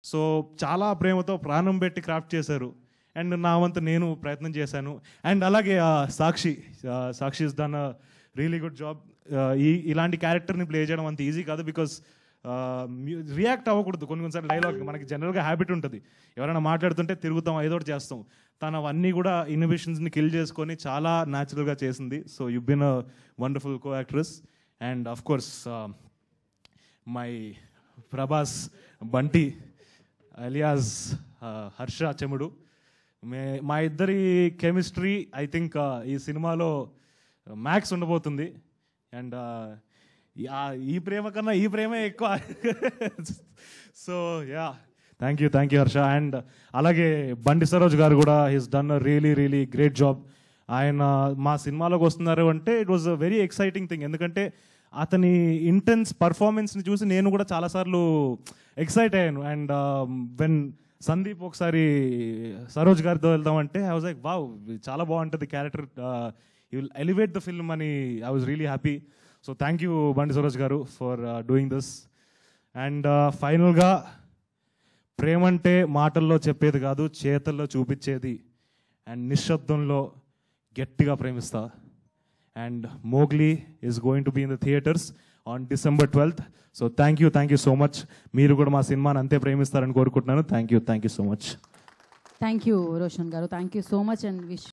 So చాలా ప్రేమతో ప్రాణం పెట్టి క్రాఫ్ట్ చేశారు. అండ్ నా వంతు నేను ప్రయత్నం చేశాను. అండ్ అలాగే Sakshi is done a really good job. ఇలాంటి క్యారెక్టర్ని ప్లే చేయడం అంత ఈజీ కాదు. బికాస్ రియాక్ట్ అవ్వకూడదు. కొన్నిసార్లు డైలాగ్ మనకి జనరల్గా హ్యాబిట్ ఉంటుంది, ఎవరైనా మాట్లాడుతుంటే తిరుగుతాం, ఏదో ఒకటి చేస్తాం. తను అవన్నీ కూడా ఇన్నోవేషన్స్ని కిల్ చేసుకొని చాలా న్యాచురల్గా చేసింది. So you been a wonderful co actress. And of course my Prabhas Bunty alias Harsha Chemudu, మా ఇద్దరి కెమిస్ట్రీ ఐ థింక్ ఈ సినిమాలో మ్యాక్స్ ఉండబోతుంది. అండ్ ఈ ప్రేమ కన్నా ఈ ప్రేమే ఎక్కువ. So yeah, thank you Harsha. And అలాగే బండి సరోజ్ గారు కూడా he's done a really great job. ఆయన మా సినిమాలోకి వస్తున్నారు అంటే it was a very exciting thing. ఎందుకంటే అతని ఇంటెన్స్ పర్ఫార్మెన్స్ని చూసి నేను కూడా చాలాసార్లు ఎక్సైట్ అయ్యాను. అండ్ వెన్ సందీప్ ఒకసారి సరోజ్ గారితో వెళ్దామంటే ఐ వాజ్ లైక్ వావ్, చాలా బాగుంటుంది character, you will elevate the film అని I was really happy. So thank you Bandi Saroj గారు ఫర్ డూయింగ్ దిస్. అండ్ ఫైనల్గా, ప్రేమంటే మాటల్లో చెప్పేది కాదు, చేతల్లో చూపించేది. అండ్ నిశ్శబ్దంలో గట్టిగా ప్రేమిస్తా. And Mowgli is going to be in the theatres on December 12th. So thank you so much. మీరు కూడా మా సినిమాని అంతే ప్రేమిస్తారని కోరుకుంటున్నాను. Thank you so much. Thank you Roshan garu, thank you so much. And wish